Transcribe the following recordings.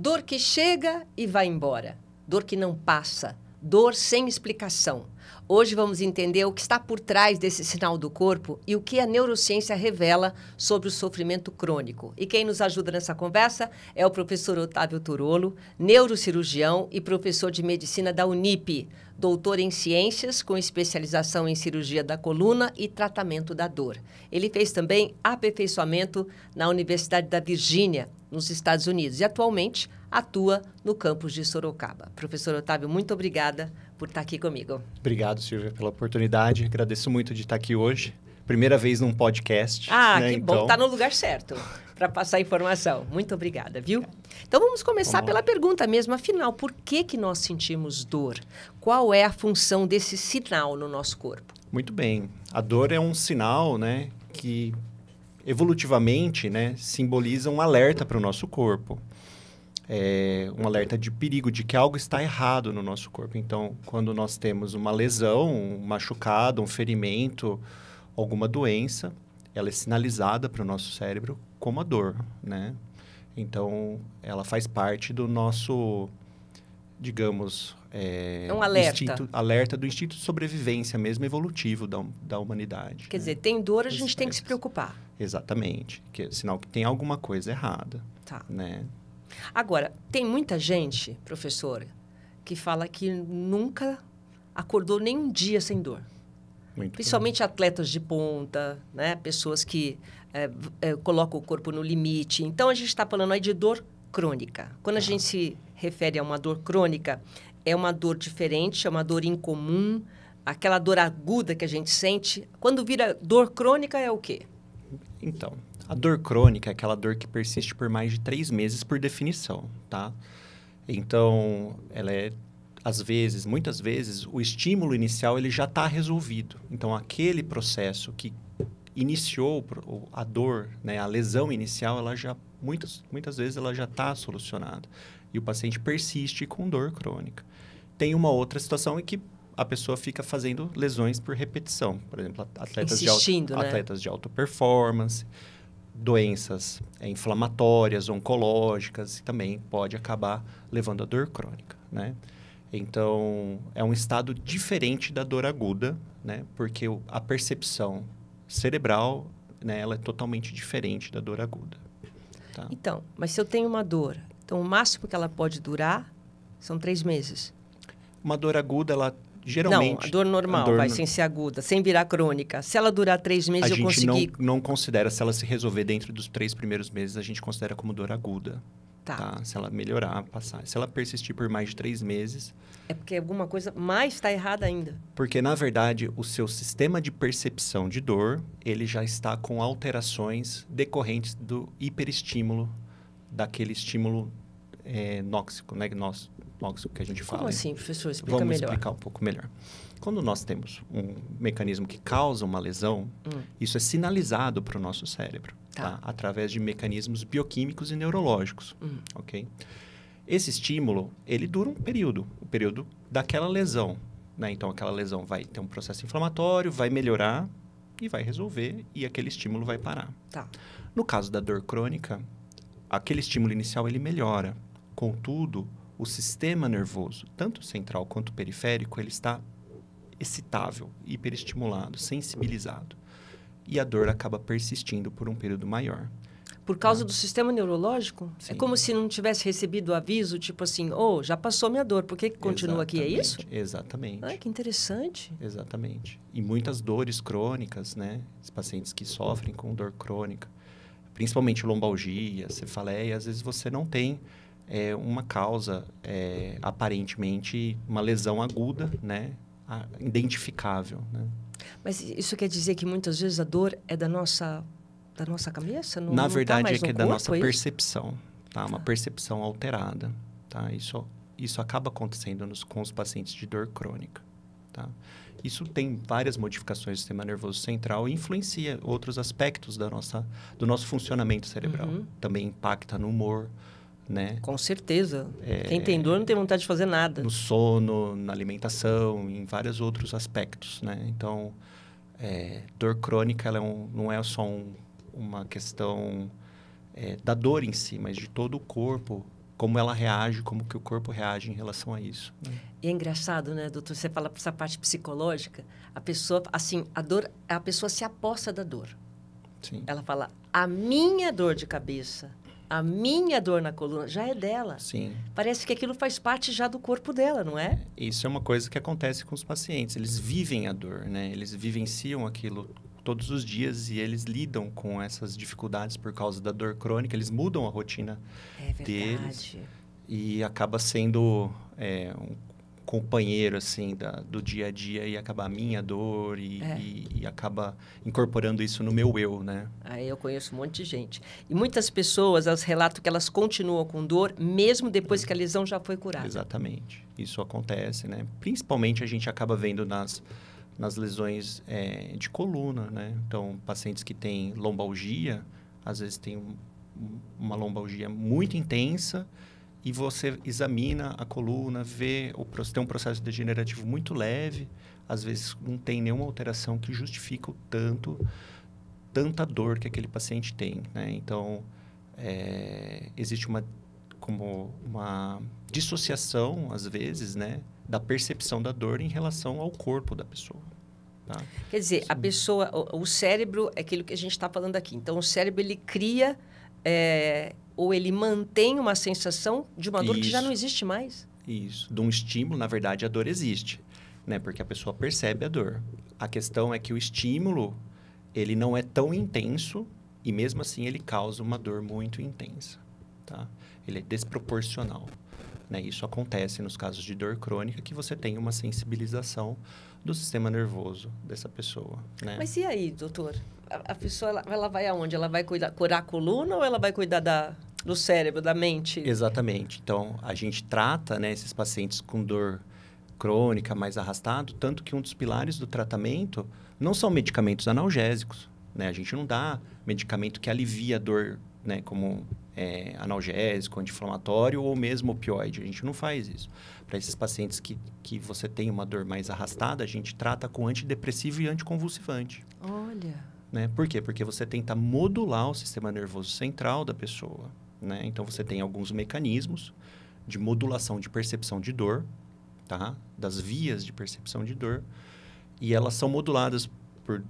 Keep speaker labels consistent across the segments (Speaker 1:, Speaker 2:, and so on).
Speaker 1: Dor que chega e vai embora. Dor que não passa. Dor sem explicação. Hoje vamos entender o que está por trás desse sinal do corpo e o que a neurociência revela sobre o sofrimento crônico. E quem nos ajuda nessa conversa é o professor Otávio Turolo, neurocirurgião e professor de medicina da Unip, doutor em ciências com especialização em cirurgia da coluna e tratamento da dor. Ele fez também aperfeiçoamento na Universidade da Virgínia, nos Estados Unidos, e atualmente atua no campus de Sorocaba. Professor Otávio, muito obrigada por estar aqui comigo.
Speaker 2: Obrigado, Silvia, pela oportunidade. Agradeço muito de estar aqui hoje. Primeira vez num podcast.
Speaker 1: Que bom, está no lugar certo para passar informação. Muito obrigada, viu? Então vamos começar pela pergunta mesmo. Afinal, por que nós sentimos dor? Qual é a função desse sinal no nosso corpo?
Speaker 2: Muito bem. A dor é um sinal, né, que evolutivamente, né, simboliza um alerta para o nosso corpo. Um alerta de perigo, de que algo está errado no nosso corpo. Então, quando nós temos uma lesão, um machucado, um ferimento, alguma doença, ela é sinalizada para o nosso cérebro como a dor, né? Então, ela faz parte do nosso, digamos...
Speaker 1: um alerta.
Speaker 2: Alerta do instinto de sobrevivência mesmo, evolutivo da humanidade.
Speaker 1: Quer dizer, tem dor, a gente tem que se preocupar.
Speaker 2: Exatamente. Que é sinal que tem alguma coisa errada.
Speaker 1: Tá.
Speaker 2: Né?
Speaker 1: Agora, tem muita gente, professor, que fala que nunca acordou nem um dia sem dor.
Speaker 2: Muito
Speaker 1: Principalmente atletas de ponta, né? Pessoas que colocam o corpo no limite. Então, a gente está falando aí de dor crônica. Quando a gente se refere a uma dor crônica, é uma dor diferente, é uma dor incomum, aquela dor aguda que a gente sente. Quando vira dor crônica, é o quê?
Speaker 2: Então, a dor crônica é aquela dor que persiste por mais de 3 meses por definição, tá? Então, ela é, às vezes, muitas vezes, o estímulo inicial ele já está resolvido. Então, aquele processo que iniciou a dor, né, a lesão inicial, ela já, muitas vezes, ela já está solucionada. E o paciente persiste com dor crônica. Tem uma outra situação em que a pessoa fica fazendo lesões por repetição. Por exemplo, atletas de alta performance, doenças inflamatórias, oncológicas, também pode acabar levando a dor crônica, né? Então, é um estado diferente da dor aguda, né? Porque a percepção cerebral, né, ela é totalmente diferente da dor aguda. Tá?
Speaker 1: Então, mas se eu tenho uma dor, então o máximo que ela pode durar são 3 meses?
Speaker 2: Uma dor aguda, ela geralmente...
Speaker 1: Não, a dor normal, sem ser aguda, sem virar crônica. Se ela durar 3 meses, eu consegui...
Speaker 2: A gente não considera, se ela se resolver dentro dos 3 primeiros meses, a gente considera como dor aguda. Tá? Se ela melhorar, passar. Se ela persistir por mais de 3 meses...
Speaker 1: É porque alguma coisa mais está errada ainda.
Speaker 2: Porque, na verdade, o seu sistema de percepção de dor, ele já está com alterações decorrentes do hiperestímulo, daquele estímulo nóxico, né? Nóxico que a gente fala.
Speaker 1: Como assim, professor? Explica
Speaker 2: melhor. Vamos
Speaker 1: melhor.
Speaker 2: Explicar um pouco melhor. Quando nós temos um mecanismo que causa uma lesão, isso é sinalizado para o nosso cérebro, tá? Através de mecanismos bioquímicos e neurológicos, ok? Esse estímulo, ele dura um período, o período daquela lesão, né? Então, aquela lesão vai ter um processo inflamatório, vai melhorar e vai resolver e aquele estímulo vai parar.
Speaker 1: Tá.
Speaker 2: No caso da dor crônica, aquele estímulo inicial, ele melhora. Contudo, o sistema nervoso, tanto central quanto periférico, ele está excitável, hiperestimulado, sensibilizado. E a dor acaba persistindo por um período maior.
Speaker 1: Por causa do sistema neurológico?
Speaker 2: Sim.
Speaker 1: É como se não tivesse recebido o aviso, tipo assim, já passou minha dor, por que continua aqui? É isso?
Speaker 2: Exatamente.
Speaker 1: Ai, que interessante.
Speaker 2: Exatamente. E muitas dores crônicas, né? Os pacientes que sofrem com dor crônica, principalmente lombalgia, cefaleia, às vezes você não tem uma causa, aparentemente, uma lesão aguda, né? Identificável, né?
Speaker 1: Mas isso quer dizer que muitas vezes a dor é da nossa cabeça?
Speaker 2: Na verdade, é que é da nossa
Speaker 1: isso?
Speaker 2: percepção, tá? Uma percepção alterada, tá? Isso acaba acontecendo com os pacientes de dor crônica, tá? Isso tem várias modificações do sistema nervoso central e influencia outros aspectos do nosso funcionamento cerebral. Também impacta no humor, né?
Speaker 1: Com certeza. Quem tem dor não tem vontade de fazer nada.
Speaker 2: No sono, na alimentação, em vários outros aspectos, né? Então, dor crônica ela não é só uma questão da dor em si, mas de todo o corpo como ela reage, como que o corpo reage em relação a isso. Né?
Speaker 1: E é engraçado, né, doutor? Você fala essa parte psicológica, a pessoa, assim, a dor, a pessoa se aposta da dor.
Speaker 2: Sim.
Speaker 1: Ela fala, a minha dor de cabeça, a minha dor na coluna, já é dela.
Speaker 2: Sim.
Speaker 1: Parece que aquilo faz parte já do corpo dela, não é?
Speaker 2: Isso é uma coisa que acontece com os pacientes. Eles vivem a dor, né? Eles vivenciam aquilo todos os dias e eles lidam com essas dificuldades por causa da dor crônica. Eles mudam a rotina deles e acaba sendo um companheiro assim do dia a dia e acaba a minha dor e acaba incorporando isso no meu eu, né?
Speaker 1: Aí eu conheço um monte de gente. E muitas pessoas, elas relatam que elas continuam com dor mesmo depois que a lesão já foi curada.
Speaker 2: Exatamente. Isso acontece, né? Principalmente a gente acaba vendo nas lesões de coluna, né? Então, pacientes que têm lombalgia, às vezes tem uma lombalgia muito intensa e você examina a coluna, tem um processo degenerativo muito leve, às vezes não tem nenhuma alteração que justifique tanta dor que aquele paciente tem, né? Então, existe uma dissociação, às vezes, né, da percepção da dor em relação ao corpo da pessoa. Tá?
Speaker 1: Quer dizer, a pessoa, o cérebro é aquilo que a gente está falando aqui. Então, o cérebro, ele cria ou ele mantém uma sensação de uma dor que já não existe mais.
Speaker 2: Isso. De um estímulo, na verdade, a dor existe, né? Porque a pessoa percebe a dor. A questão é que o estímulo, ele não é tão intenso e, mesmo assim, ele causa uma dor muito intensa, tá? Ele é desproporcional, né? Isso acontece nos casos de dor crônica, que você tem uma sensibilização do sistema nervoso dessa pessoa, né?
Speaker 1: Mas e aí, doutor? A pessoa, ela vai aonde? Ela vai curar a coluna ou ela vai cuidar do cérebro, da mente?
Speaker 2: Exatamente. Então, a gente trata, né, esses pacientes com dor crônica mais arrastado, tanto que um dos pilares do tratamento não são medicamentos analgésicos, né? A gente não dá medicamento que alivia a dor, né, como analgésico, anti-inflamatório ou mesmo opioide. A gente não faz isso. Para esses pacientes que você tem uma dor mais arrastada, a gente trata com antidepressivo e anticonvulsivante.
Speaker 1: Olha...
Speaker 2: Né? Por quê? Porque você tenta modular o sistema nervoso central da pessoa, né? Então, você tem alguns mecanismos de modulação de percepção de dor, tá? Das vias de percepção de dor, e elas são moduladas por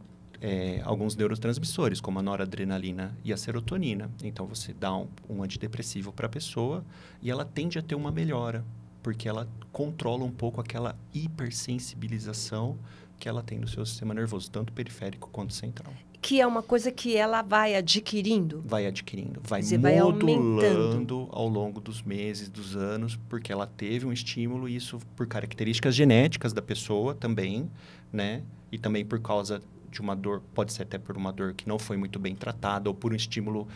Speaker 2: alguns neurotransmissores, como a noradrenalina e a serotonina. Então, você dá um antidepressivo para a pessoa e ela tende a ter uma melhora, porque ela controla um pouco aquela hipersensibilização que ela tem no seu sistema nervoso, tanto periférico quanto central.
Speaker 1: Que é uma coisa que ela vai adquirindo?
Speaker 2: Vai adquirindo, vai
Speaker 1: modulando
Speaker 2: ao longo dos meses, dos anos, porque ela teve um estímulo, e isso por características genéticas da pessoa também, né? E também por causa de uma dor, pode ser até por uma dor que não foi muito bem tratada, ou por um estímulo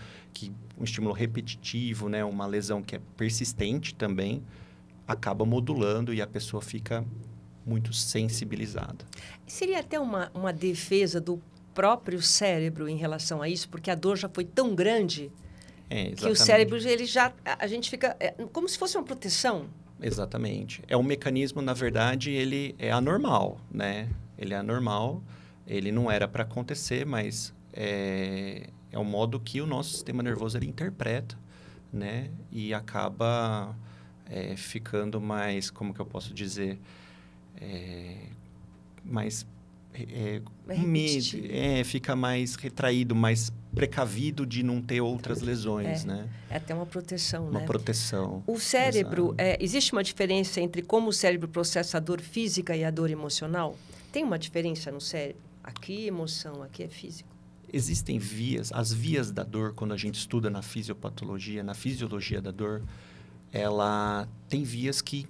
Speaker 2: repetitivo, né? Uma lesão que é persistente também, acaba modulando e a pessoa fica muito sensibilizada.
Speaker 1: Seria até uma defesa do próprio cérebro em relação a isso, porque a dor já foi tão grande que o cérebro, a gente fica como se fosse uma proteção.
Speaker 2: Exatamente. É um mecanismo, na verdade, ele é anormal, né? Ele é anormal, ele não era para acontecer, mas é um modo que o nosso sistema nervoso ele interpreta, né? E acaba ficando mais, como que eu posso dizer, mais fica mais retraído, mais precavido de não ter outras lesões, né?
Speaker 1: É até uma proteção,
Speaker 2: uma
Speaker 1: né?
Speaker 2: proteção.
Speaker 1: O cérebro, existe uma diferença entre como o cérebro processa a dor física e a dor emocional? Tem uma diferença no cérebro? Aqui é emoção, aqui é físico.
Speaker 2: Existem as vias da dor, quando a gente estuda na fisiopatologia, na fisiologia da dor, ela tem vias que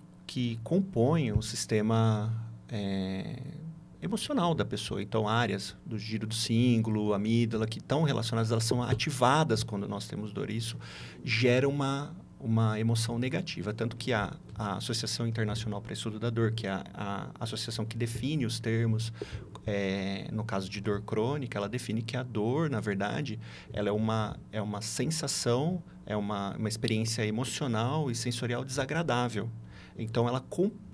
Speaker 2: compõem o sistema emocional da pessoa. Então, áreas do giro do cíngulo, amígdala, que estão relacionadas, elas são ativadas quando nós temos dor. Isso gera uma emoção negativa. Tanto que a Associação Internacional para o Estudo da Dor, que é a associação que define os termos, no caso de dor crônica, ela define que a dor, na verdade, ela é uma sensação, é uma experiência emocional e sensorial desagradável. Então, ela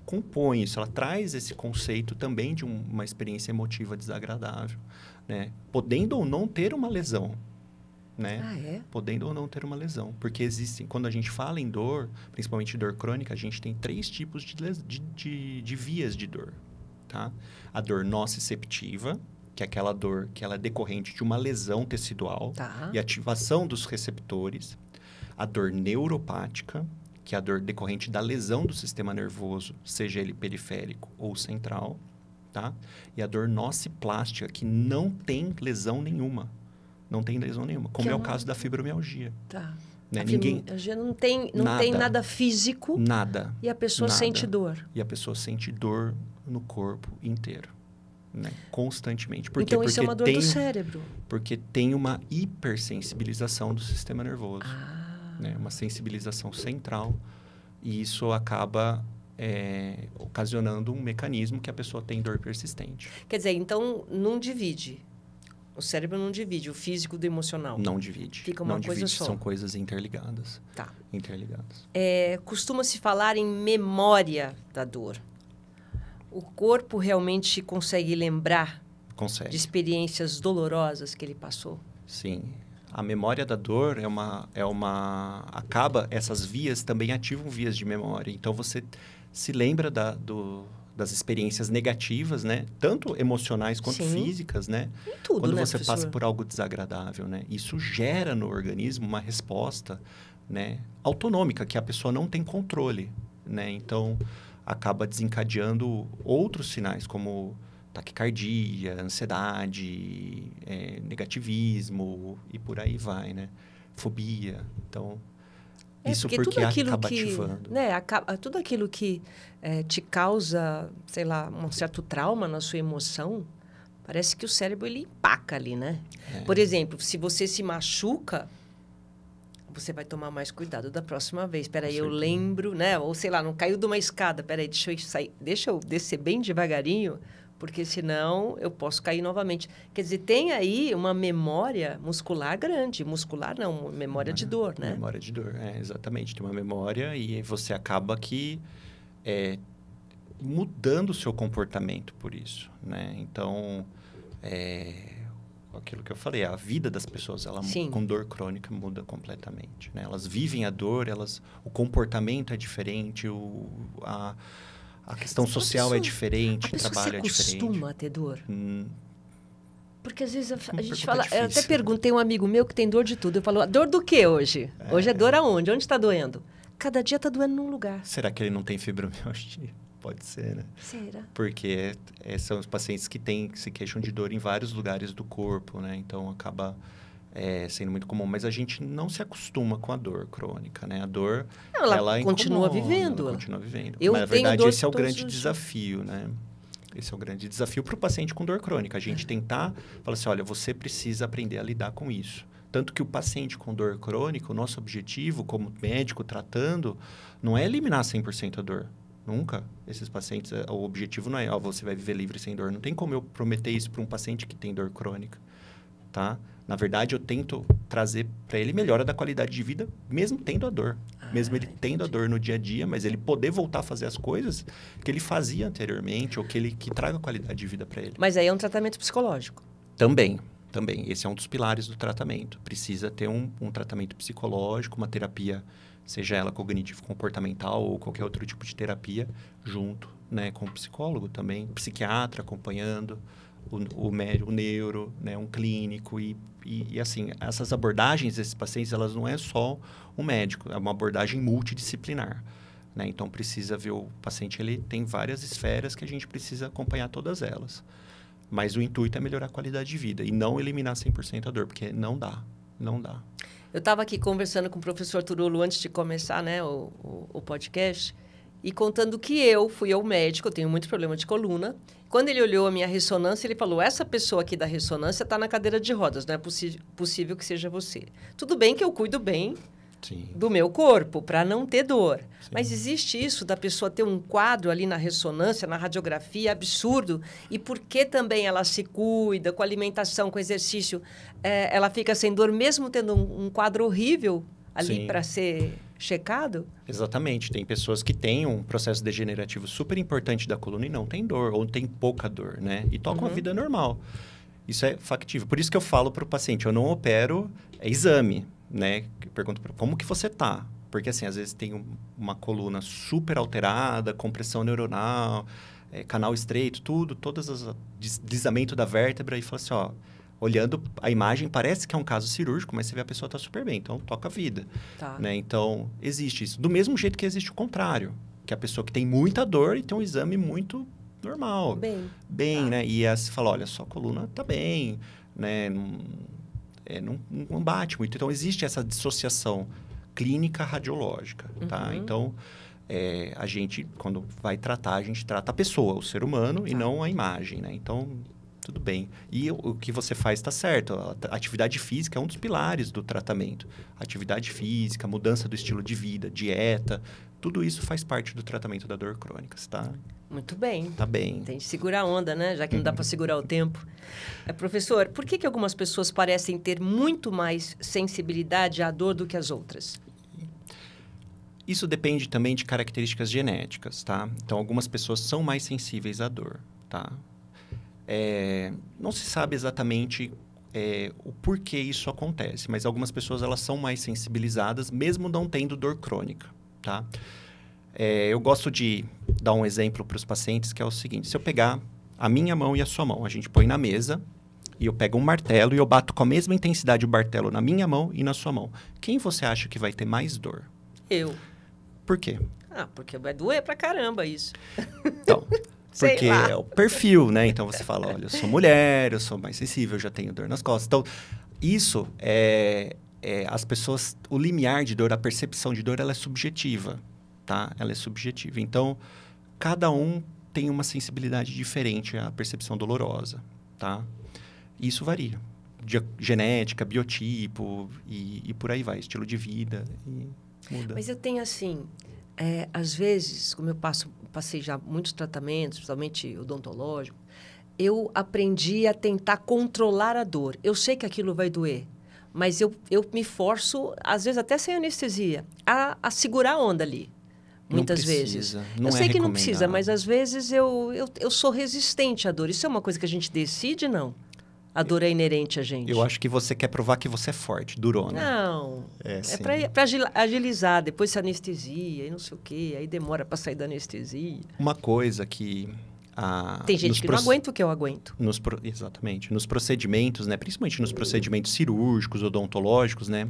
Speaker 2: compõe isso, ela traz esse conceito também de uma experiência emotiva desagradável, né? Podendo ou não ter uma lesão, né?
Speaker 1: Ah, é?
Speaker 2: Podendo ou não ter uma lesão. Porque existem, quando a gente fala em dor, principalmente dor crônica, a gente tem 3 tipos de vias de dor, tá? A dor nociceptiva, que é aquela dor que ela é decorrente de uma lesão tecidual
Speaker 1: Tá.
Speaker 2: e ativação dos receptores. A dor neuropática, que é a dor decorrente da lesão do sistema nervoso, seja ele periférico ou central, tá? E a dor nociplástica, que não tem lesão nenhuma. Não tem lesão nenhuma, como é o caso da fibromialgia.
Speaker 1: Tá.
Speaker 2: Né?
Speaker 1: A fibromialgia não tem nada físico.
Speaker 2: Nada.
Speaker 1: E a pessoa sente dor.
Speaker 2: E a pessoa sente dor no corpo inteiro, né? Constantemente. Por quê?
Speaker 1: Então, isso
Speaker 2: Porque
Speaker 1: é uma dor do cérebro.
Speaker 2: Porque tem uma hipersensibilização do sistema nervoso. Né? Uma sensibilização central. E isso acaba ocasionando um mecanismo que a pessoa tem dor persistente.
Speaker 1: Quer dizer, então, não divide. O cérebro não divide o físico do emocional.
Speaker 2: Não divide.
Speaker 1: Fica uma coisa só.
Speaker 2: São coisas interligadas.
Speaker 1: Tá.
Speaker 2: Interligadas.
Speaker 1: Costuma-se falar em memória da dor. O corpo realmente consegue lembrar
Speaker 2: Consegue.
Speaker 1: de experiências dolorosas que ele passou?
Speaker 2: Sim. A memória da dor essas vias também ativam vias de memória. Então, você se lembra das experiências negativas, né? Tanto emocionais quanto físicas, né?
Speaker 1: Em tudo,
Speaker 2: quando
Speaker 1: né,
Speaker 2: você
Speaker 1: professor?
Speaker 2: passa por algo desagradável, né? Isso gera no organismo uma resposta, né, autonômica, que a pessoa não tem controle, né? Então, acaba desencadeando outros sinais, como taquicardia, ansiedade, negativismo e por aí vai, né? Fobia. Então, isso porque acaba ativando.
Speaker 1: Né, tudo aquilo que te causa, sei lá, um certo trauma na sua emoção, parece que o cérebro ele empaca ali, né? Por exemplo, se você se machuca, você vai tomar mais cuidado da próxima vez. Espera aí, eu lembro, né? Ou sei lá, não caiu de uma escada. Espera aí, deixa eu descer bem devagarinho, porque senão eu posso cair novamente. Quer dizer, tem aí uma memória muscular grande. Muscular não, memória de dor, né?
Speaker 2: Memória de dor, exatamente. Tem uma memória e você acaba mudando o seu comportamento por isso, né? Então, aquilo que eu falei, a vida das pessoas com dor crônica muda completamente, né? Elas vivem a dor, o comportamento é diferente, a questão social é diferente, o trabalho é diferente.
Speaker 1: A pessoa se acostuma a ter dor? Porque às vezes a gente fala... Eu até perguntei a um amigo meu que tem dor de tudo. Eu falo, dor do quê hoje? Hoje é dor aonde? Onde está doendo? Cada dia está doendo num lugar.
Speaker 2: Será que ele não tem fibromialgia? Pode ser, né?
Speaker 1: Será?
Speaker 2: Porque são os pacientes que se queixam de dor em vários lugares do corpo, né? Então, acaba sendo muito comum. Mas a gente não se acostuma com a dor crônica, né? A dor, ela
Speaker 1: continua
Speaker 2: incomoda,
Speaker 1: vivendo.
Speaker 2: Ela continua vivendo.
Speaker 1: Mas,
Speaker 2: na verdade, esse é o grande desafio, né? Esse é o grande desafio para o paciente com dor crônica. A gente tentar falar assim, olha, você precisa aprender a lidar com isso. Tanto que o paciente com dor crônica, o nosso objetivo como médico tratando, não é eliminar 100% a dor. Nunca. Esses pacientes, o objetivo não é, você vai viver livre sem dor. Não tem como eu prometer isso para um paciente que tem dor crônica, tá? Na verdade, eu tento trazer para ele melhora da qualidade de vida, mesmo tendo a dor. Mesmo ele tendo a dor no dia a dia, mas ele poder voltar a fazer as coisas que ele fazia anteriormente ou que traga qualidade de vida para ele.
Speaker 1: Mas aí é um tratamento psicológico.
Speaker 2: Também. Esse é um dos pilares do tratamento. Precisa ter um tratamento psicológico, uma terapia, seja ela cognitivo-comportamental ou qualquer outro tipo de terapia, junto, né, com o psicólogo também, psiquiatra acompanhando, o médico, o neuro, né, um clínico e assim, essas abordagens desses pacientes, elas não é só um médico, é uma abordagem multidisciplinar, né? Então, precisa ver o paciente, ele tem várias esferas que a gente precisa acompanhar todas elas. Mas o intuito é melhorar a qualidade de vida e não eliminar 100% a dor, porque não dá.
Speaker 1: Eu estava aqui conversando com o professor Turulo antes de começar, né, o podcast e contando que fui ao médico, eu tenho muito problema de coluna. Quando ele olhou a minha ressonância, ele falou, essa pessoa aqui da ressonância está na cadeira de rodas, não é possível que seja você. Tudo bem que eu cuido bem do meu corpo para não ter dor. Sim. Mas existe isso da pessoa ter um quadro ali na ressonância, na radiografia, absurdo. E por que também ela se cuida com alimentação, com exercício, ela fica sem dor mesmo tendo um quadro horrível ali para ser checado?
Speaker 2: Exatamente. Tem pessoas que têm um processo degenerativo super importante da coluna e não tem dor, ou tem pouca dor, né? E tocam a vida normal. Isso é factível. Por isso que eu falo para o paciente, eu não opero, é exame, né? Eu pergunto como que você tá? Porque, assim, às vezes tem uma coluna super alterada, compressão neuronal, canal estreito, todas as deslizamento da vértebra e fala assim, ó, olhando a imagem parece que é um caso cirúrgico, mas você vê a pessoa tá super bem, então toca a vida.
Speaker 1: Tá.
Speaker 2: Né? Então, existe isso. Do mesmo jeito que existe o contrário, que é a pessoa que tem muita dor e tem um exame muito normal. Bem, tá. Né? E aí você fala, olha, sua coluna tá bem, né? Não bate muito. Então, existe essa dissociação clínica radiológica, tá? Então, a gente, quando vai tratar, a gente trata a pessoa, o ser humano, e não a imagem, né? Então, tudo bem. E o que você faz está certo. A atividade física é um dos pilares do tratamento. Atividade física, mudança do estilo de vida, dieta, tudo isso faz parte do tratamento da dor crônica, tá?
Speaker 1: Muito bem.
Speaker 2: Tá bem.
Speaker 1: Tem que segurar a onda, né? Já que não dá para segurar o tempo. Professor, por que algumas pessoas parecem ter muito mais sensibilidade à dor do que as outras?
Speaker 2: Isso depende também de características genéticas, tá? Então, algumas pessoas são mais sensíveis à dor, tá? Não se sabe exatamente o porquê isso acontece, mas algumas pessoas elas são mais sensibilizadas, mesmo não tendo dor crônica, tá? Eu gosto de dar um exemplo para os pacientes, que é o seguinte. Se eu pegar a minha mão e a sua mão, a gente põe na mesa e eu pego um martelo e eu bato com a mesma intensidade o martelo na minha mão e na sua mão. Quem você acha que vai ter mais dor?
Speaker 1: Eu.
Speaker 2: Por quê?
Speaker 1: Porque vai doer pra caramba isso.
Speaker 2: Então, porque é o perfil, né? Então, você fala, olha, eu sou mulher, eu sou mais sensível, eu já tenho dor nas costas. Então, isso as pessoas... O limiar de dor, a percepção de dor, ela é subjetiva, tá? Ela é subjetiva. Então, cada um tem uma sensibilidade diferente à percepção dolorosa, tá? Isso varia. Genética, biotipo e por aí vai. Estilo de vida e muda.
Speaker 1: Mas eu tenho assim... às vezes, como eu passei já muitos tratamentos, principalmente odontológico, eu aprendi a tentar controlar a dor. Eu sei que aquilo vai doer, mas eu me forço, às vezes até sem anestesia, a segurar a onda ali. Muitas vezes. Eu sei que não precisa, mas às vezes eu sou resistente à dor. Isso é uma coisa que a gente decide, não? A dor é inerente a gente.
Speaker 2: Eu acho que você quer provar que você é forte, durona.
Speaker 1: Não. É para agilizar, depois se anestesia e não sei o quê. Aí demora para sair da anestesia.
Speaker 2: Uma coisa que...
Speaker 1: Tem gente que não aguenta o que eu aguento.
Speaker 2: Exatamente. Nos procedimentos, né? Principalmente nos procedimentos cirúrgicos, odontológicos, né?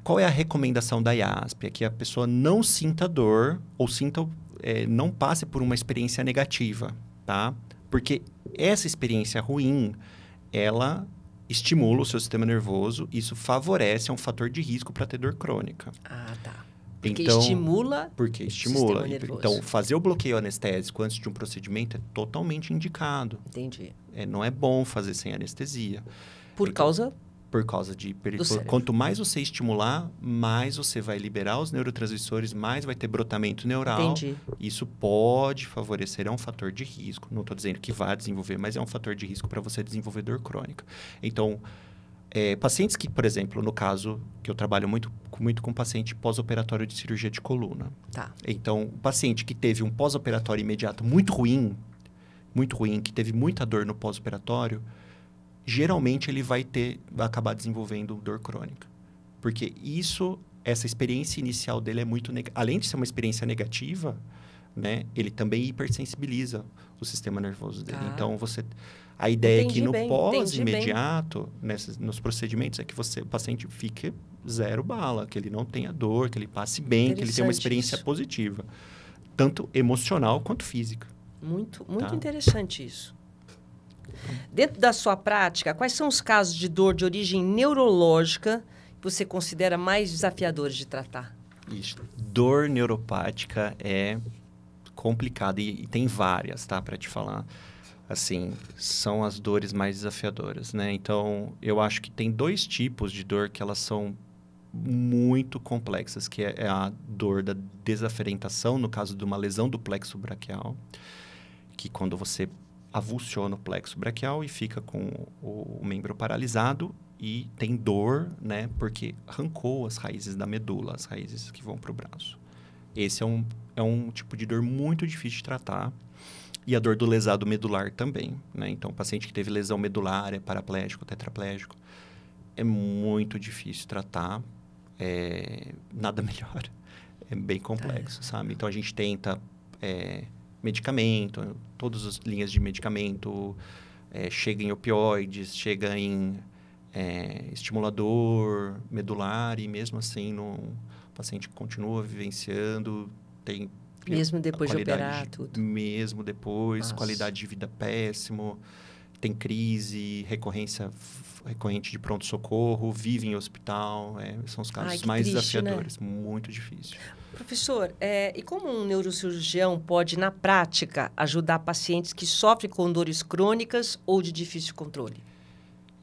Speaker 2: Qual é a recomendação da IASP? É que a pessoa não sinta dor ou não passe por uma experiência negativa, tá? Porque essa experiência ruim, ela estimula o seu sistema nervoso, isso favorece, é um fator de risco para ter dor crônica.
Speaker 1: Ah, tá. Porque estimula.
Speaker 2: Porque estimula. Então, fazer o bloqueio anestésico antes de um procedimento é totalmente indicado.
Speaker 1: Entendi.
Speaker 2: Não é bom fazer sem anestesia.
Speaker 1: Por causa
Speaker 2: de... Quanto mais você estimular, mais você vai liberar os neurotransmissores, mais vai ter brotamento neural.
Speaker 1: Entendi.
Speaker 2: Isso pode favorecer, é um fator de risco. Não estou dizendo que vai desenvolver, mas é um fator de risco para você desenvolver dor crônica. Então, pacientes que, por exemplo, no caso que eu trabalho muito com paciente pós-operatório de cirurgia de coluna.
Speaker 1: Tá.
Speaker 2: Então, o paciente que teve um pós-operatório imediato muito ruim, que teve muita dor no pós-operatório, geralmente ele vai acabar desenvolvendo dor crônica. Porque essa experiência inicial dele é muito... Além de ser uma experiência negativa, né? Ele também hipersensibiliza o sistema nervoso dele. Então, a ideia é que no pós-imediato, nos procedimentos, é que o paciente fique zero bala, que ele não tenha dor, que ele passe bem, que ele tenha uma experiência positiva. Tanto emocional quanto física.
Speaker 1: Muito interessante isso. Dentro da sua prática, quais são os casos de dor de origem neurológica que você considera mais desafiadores de tratar?
Speaker 2: Isso. Dor neuropática é complicada e tem várias, tá? Para te falar. Assim, são as dores mais desafiadoras, né? Então, eu acho que tem 2 tipos de dor que elas são muito complexas, que é a dor da desaferentação, no caso de uma lesão do plexo braquial, que quando você avulsiona o plexo braquial e fica com o membro paralisado e tem dor, né? Porque arrancou as raízes da medula, as raízes que vão para o braço. Esse é um tipo de dor muito difícil de tratar. E a dor do lesado medular também, né? Então, o paciente que teve lesão medular, é paraplégico, tetraplégico, é muito difícil tratar, nada melhor. É bem complexo, sabe? Então, a gente tenta medicamento, todas as linhas de medicamento, chega em opioides, chega em estimulador medular, e mesmo assim o paciente continua vivenciando, tem...
Speaker 1: Mesmo depois de operar, tudo.
Speaker 2: Mesmo depois,
Speaker 1: Nossa.
Speaker 2: qualidade de vida péssimo, tem crise, recorrente de pronto-socorro, vive em hospital. São os casos mais
Speaker 1: triste,
Speaker 2: desafiadores,
Speaker 1: né?
Speaker 2: muito difícil.
Speaker 1: Professor, e como um neurocirurgião pode, na prática, ajudar pacientes que sofrem com dores crônicas ou de difícil controle?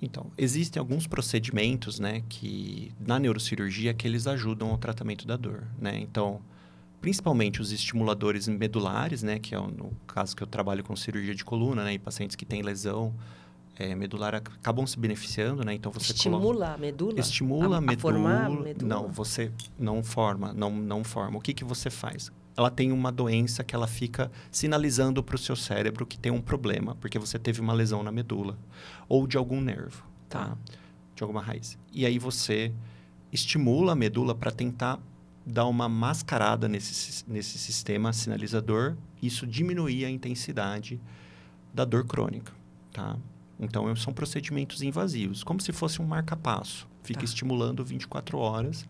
Speaker 2: Então, existem alguns procedimentos, né, que na neurocirurgia que eles ajudam ao tratamento da dor, né? Então, principalmente os estimuladores medulares, né, que é no caso que eu trabalho com cirurgia de coluna, né, e pacientes que têm lesão medular acabam se beneficiando, né? Então você
Speaker 1: estimula a medula?
Speaker 2: Estimula a medula.
Speaker 1: Formar a medula?
Speaker 2: Não, você não forma, não forma. O que você faz? Ela tem uma doença que ela fica sinalizando para o seu cérebro que tem um problema, porque você teve uma lesão na medula ou de algum nervo, tá? De alguma raiz. E aí você estimula a medula para tentar dar uma mascarada nesse sistema sinalizador, isso diminuir a intensidade da dor crônica, tá? Então, são procedimentos invasivos, como se fosse um marca-passo. Fica estimulando 24 horas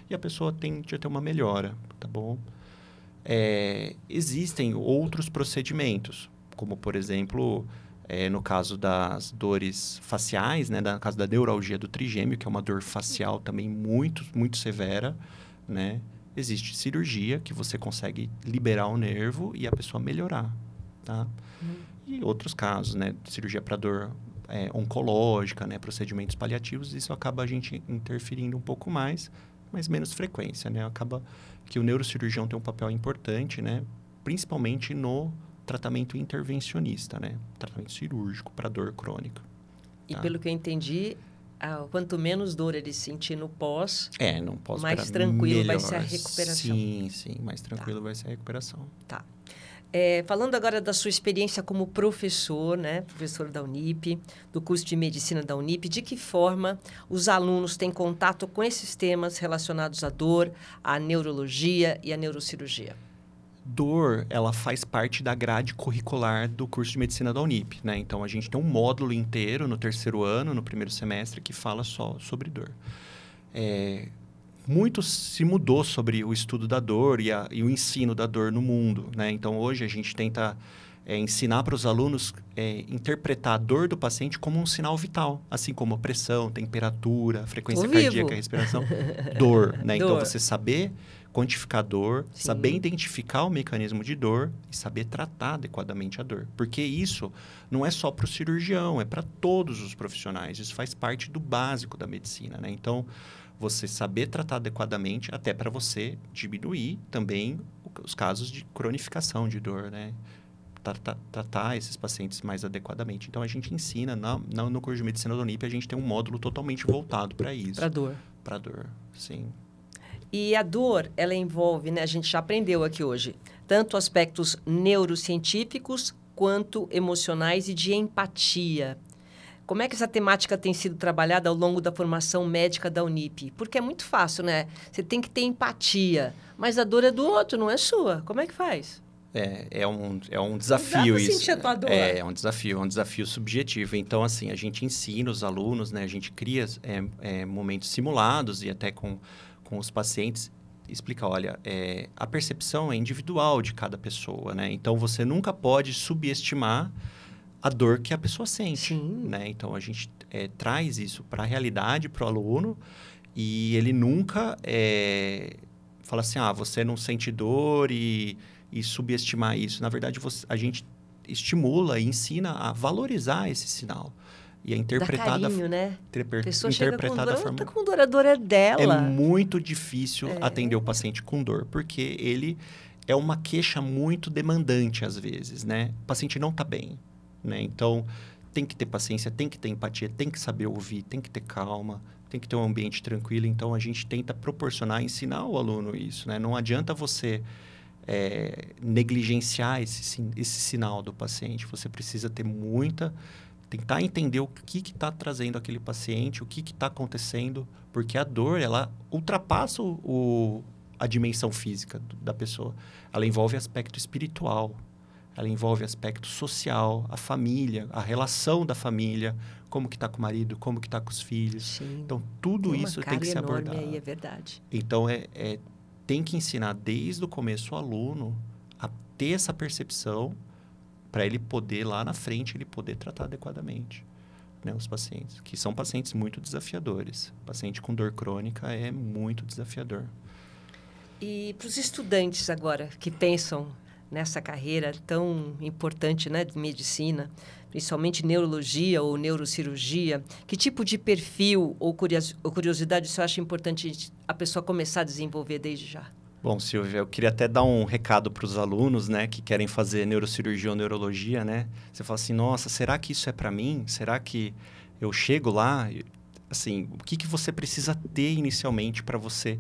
Speaker 2: e a pessoa tende a ter uma melhora, tá bom? Existem outros procedimentos, como, por exemplo, no caso das dores faciais, né? No caso da neuralgia do trigêmeo, que é uma dor facial também muito, muito severa, né? Existe cirurgia que você consegue liberar o nervo e a pessoa melhorar, tá? E outros casos, né? Cirurgia para dor oncológica, né? Procedimentos paliativos, isso acaba a gente interferindo um pouco mais, mas menos frequência, né? Acaba que o neurocirurgião tem um papel importante, né? Principalmente no tratamento intervencionista, né? Tratamento cirúrgico para dor crônica.
Speaker 1: E pelo que eu entendi, quanto menos dor ele sentir no pós,
Speaker 2: no pós
Speaker 1: mais tranquilo
Speaker 2: melhor.
Speaker 1: vai ser a recuperação.
Speaker 2: Sim, mais tranquilo vai ser a recuperação.
Speaker 1: Tá. Falando agora da sua experiência como professor, né? Professor da Unip, do curso de medicina da Unip, de que forma os alunos têm contato com esses temas relacionados à dor, à neurologia e à neurocirurgia?
Speaker 2: Dor, ela faz parte da grade curricular do curso de medicina da Unip, né? Então, a gente tem um módulo inteiro no terceiro ano, no primeiro semestre, que fala só sobre dor. Muito se mudou sobre o estudo da dor e o ensino da dor no mundo, né? Então, hoje a gente tenta ensinar para os alunos interpretar a dor do paciente como um sinal vital, assim como a pressão, temperatura, frequência cardíaca, respiração, dor, né? Então, você saber quantificar dor, saber identificar o mecanismo de dor e saber tratar adequadamente a dor. Porque isso não é só para o cirurgião, é para todos os profissionais. Isso faz parte do básico da medicina, né? Então, você saber tratar adequadamente, até para você diminuir também os casos de cronificação de dor, né? Tratar esses pacientes mais adequadamente. Então, a gente ensina, no curso de medicina da Unip, a gente tem um módulo totalmente voltado para isso.
Speaker 1: Para dor.
Speaker 2: Para dor, sim.
Speaker 1: E a dor, ela envolve, né? A gente já aprendeu aqui hoje, tanto aspectos neurocientíficos quanto emocionais e de empatia. Como é que essa temática tem sido trabalhada ao longo da formação médica da Unip? Porque é muito fácil, né? Você tem que ter empatia, mas a dor é do outro, não é sua. Como é que faz?
Speaker 2: É um desafio isso.
Speaker 1: Sentir a tua dor.
Speaker 2: É um desafio subjetivo. Então, assim, a gente ensina os alunos, né? A gente cria momentos simulados e até com os pacientes, explica, olha, a percepção é individual de cada pessoa, né? Então, você nunca pode subestimar a dor que a pessoa sente, né? Então, a gente traz isso para a realidade, para o aluno, e ele nunca fala assim, você não sente dor e subestimar isso. Na verdade, a gente estimula e ensina a valorizar esse sinal. E a interpretar
Speaker 1: dá carinho, né?
Speaker 2: A pessoa chega com dor,
Speaker 1: ela tá com dor, a dor é dela.
Speaker 2: É muito difícil atender o paciente com dor, porque ele é uma queixa muito demandante às vezes, né? O paciente não está bem, né? Então, tem que ter paciência, tem que ter empatia, tem que saber ouvir, tem que ter calma, tem que ter um ambiente tranquilo. Então, a gente tenta proporcionar, ensinar o aluno isso, né? Não adianta você negligenciar esse sinal do paciente. Você precisa tentar entender o que está trazendo aquele paciente, o que está acontecendo, porque a dor, ela ultrapassa a dimensão física da pessoa. Ela envolve aspecto espiritual, ela envolve aspecto social, a família, a relação da família, como que está com o marido, como que está com os filhos.
Speaker 1: Sim.
Speaker 2: Então, tudo isso tem que ser abordado.
Speaker 1: Aí, é verdade.
Speaker 2: Então, tem que ensinar desde o começo o aluno a ter essa percepção para ele poder, lá na frente, ele poder tratar adequadamente, né, os pacientes, que são pacientes muito desafiadores. Paciente com dor crônica é muito desafiador.
Speaker 1: E para os estudantes agora que pensam nessa carreira tão importante, né, de medicina, principalmente neurologia ou neurocirurgia, que tipo de perfil ou curiosidade você acha importante a pessoa começar a desenvolver desde já?
Speaker 2: Bom, Silvia, eu queria até dar um recado para os alunos, né, que querem fazer neurocirurgia ou neurologia, né? Você fala assim, nossa, será que isso é para mim? Será que eu chego lá? Assim, o que você precisa ter inicialmente para você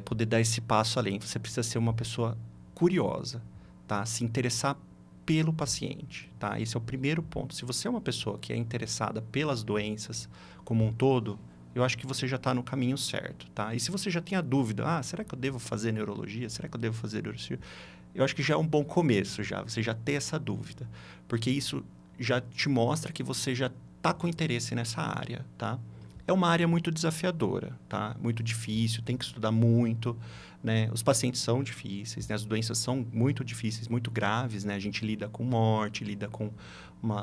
Speaker 2: poder dar esse passo além? Você precisa ser uma pessoa curiosa, tá? Se interessar pelo paciente, tá? Esse é o primeiro ponto. Se você é uma pessoa que é interessada pelas doenças como um todo, eu acho que você já está no caminho certo, tá? E se você já tem a dúvida, será que eu devo fazer neurologia? Será que eu devo fazer neurocirurgia? Eu acho que já é um bom começo, você já ter essa dúvida. Porque isso já te mostra que você já está com interesse nessa área, tá? É uma área muito desafiadora, tá? Muito difícil, tem que estudar muito, né? Os pacientes são difíceis, né? As doenças são muito difíceis, muito graves, né? A gente lida com morte, lida com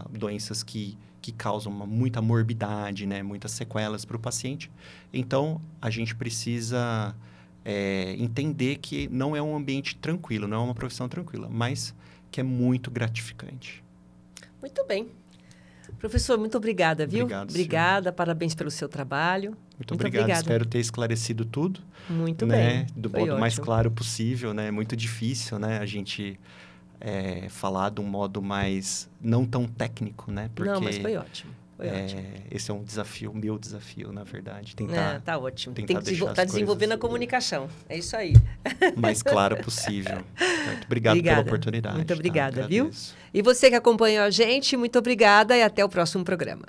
Speaker 2: doenças que causam muita morbidade, né? Muitas sequelas para o paciente. Então, a gente precisa entender que não é um ambiente tranquilo, não é uma profissão tranquila, mas que é muito gratificante.
Speaker 1: Muito bem. Professor, muito obrigada, viu? Obrigada,
Speaker 2: senhor.
Speaker 1: Parabéns pelo seu trabalho.
Speaker 2: Muito obrigado. Espero ter esclarecido tudo.
Speaker 1: Muito
Speaker 2: né?
Speaker 1: bem.
Speaker 2: Do modo mais claro possível, né? É muito difícil, né? A gente falar de um modo mais não tão técnico, né?
Speaker 1: Porque, não, mas foi ótimo.
Speaker 2: Esse é um desafio, meu desafio, na verdade. Tentar,
Speaker 1: tá ótimo.
Speaker 2: Tá
Speaker 1: desenvolvendo a comunicação. É isso aí.
Speaker 2: Mais claro possível. Obrigado pela oportunidade.
Speaker 1: Muito obrigada, viu? E você que acompanhou a gente, muito obrigada e até o próximo programa.